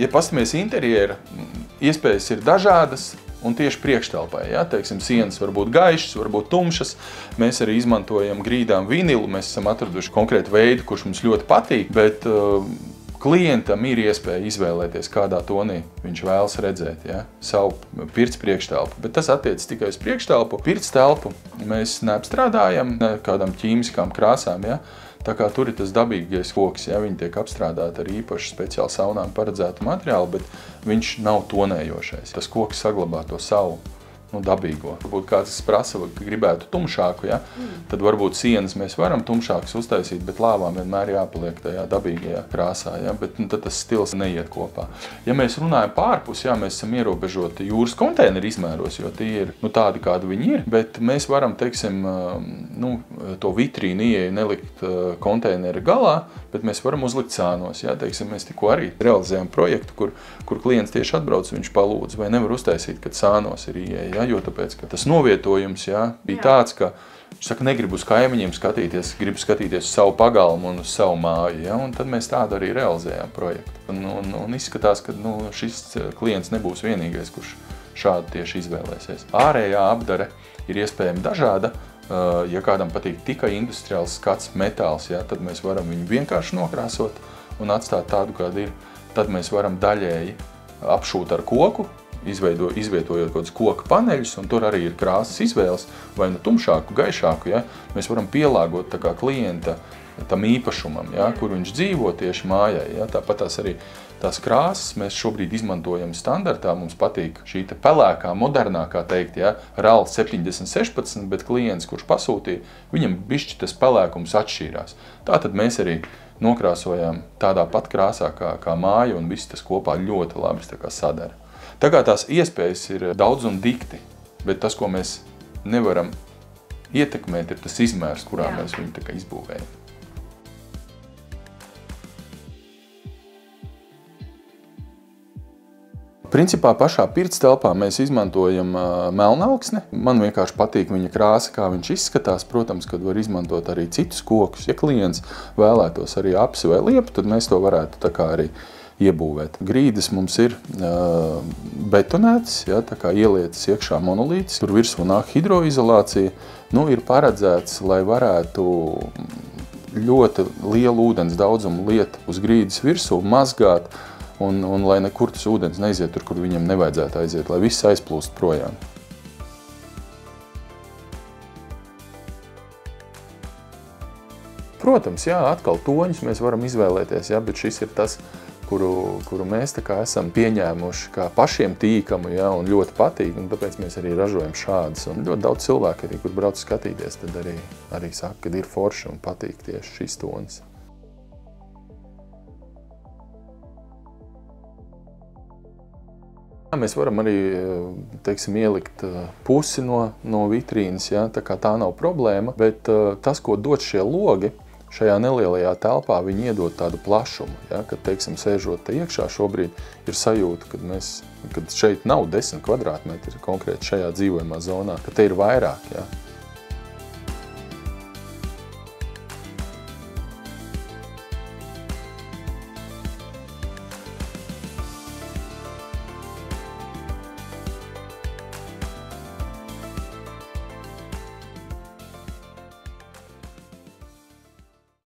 Ja pastamies interjera, iespējas ir dažādas un tieši priekštelpai. Ja? Teiksim, sienas var būt gaišas, var būt tumšas. Mēs arī izmantojam grīdām vinilu. Mēs esam atraduši konkrētu veidu, kurš mums ļoti patīk, bet klientam ir iespēja izvēlēties, kādā tonī viņš vēlas redzēt savu pirts priekštelpu. Bet tas attiecas tikai uz priekštelpu. Pirts telpu mēs neapstrādājam kādām ķīmiskām krāsām. Ja? Tā kā tur ir tas dabīgais koks, viņi tiek apstrādāti ar īpašu speciāli saunām paredzētu materiālu, bet viņš nav tonējošais. Tas koks saglabā to savu dabīgo. Varbūt kāds prasa, ka gribētu tumšāku, tad varbūt sienas mēs varam tumšākas uztaisīt, bet lāvām vienmēr jāpaliek tajā dabīgajā krāsā, bet tad tas stils neiet kopā. Ja mēs runājam pārpus, mēs esam ierobežoti jūras konteineru izmēros, jo tie ir tādi, kādi viņi ir, bet mēs varam, teiksim, to vitrīnu ieeju nelikt konteineru galā, bet mēs varam uzlikt sānos. Teiksim, mēs tikko arī realizējam projektu, kur klients tieši atbrauc, viņš palūdz, vai nevar uztaisīt, kad sānos ir ieeja. Jo tāpēc, ka tas novietojums bija tāds, ka viņš saka, negribu uz kaimiņiem skatīties, gribu skatīties uz savu pagalmu un uz savu māju. Un tad mēs tādu arī realizējām projektu. Un izskatās, ka šis klients nebūs vienīgais, kurš šādu tieši izvēlēsies. Ārējā apdare ir iespējama dažāda. Ja kādam patīk tikai industriāls skats, metāls, tad mēs varam viņu vienkārši nokrāsot un atstāt tādu, kāda ir. Tad mēs varam daļēji apšūt ar koku, izvietojot kādus koka paneļus, un tur arī ir krāsas izvēles, vai tumšāku, gaišāku. Mēs varam pielāgot tā kā klienta tam īpašumam, kur viņš dzīvo tieši mājai. Tāpat tās krāsas mēs šobrīd izmantojam standartā. Mums patīk šī pelēkā, modernākā teikt, RAL 7016, bet klients, kurš pasūtīja, viņam bišķi tas pelēkums atšķīrās. Tātad mēs arī nokrāsojām tādā pat krāsā kā māja, un viss tas kopā ļoti labi sadara. Tā kā tās iespējas ir daudz un dikti, bet tas, ko mēs nevaram ietekmēt, ir tas izmērs, kurā mēs viņu tā kā izbūvējam. Principā pašā pirts telpā mēs izmantojam melnauksni. Man vienkārši patīk viņa krāsa, kā viņš izskatās. Protams, kad var izmantot arī citus kokus. Ja klients vēlētos arī apsi vai liepu, tad mēs to varētu tā kā arī iebūvēt. Grīdas mums ir betonētas, tā kā ielietas iekšā monolītis. Tur virsū nāk hidroizolācija. Ir paredzēts, lai varētu ļoti lielu ūdens daudzumu liet uz grīdas virsū, mazgāt, un lai nekur tas ūdens neiziet tur, kur viņam nevajadzētu aiziet, lai viss aizplūst projām. Protams, atkal toņus mēs varam izvēlēties, bet šis ir tas, kuru mēs tā kā esam pieņēmuši kā pašiem tīkamu, un ļoti patīk, un tāpēc mēs arī ražojam šādas. Un ļoti daudz cilvēku arī, kur brauc skatīties, tad arī saka, ka ir forši un patīk tieši šis tonis. Mēs varam arī, teiksim, ielikt pusi no vitrīnas, tā kā tā nav problēma, bet tas, ko dod šie logi, šajā nelielajā telpā viņi iedod tādu plašumu, kad, teiksim, sēžot te iekšā šobrīd ir sajūta, kad šeit nav 10 kvadrātmetri konkrēti šajā dzīvojamā zonā, ka te ir vairāk,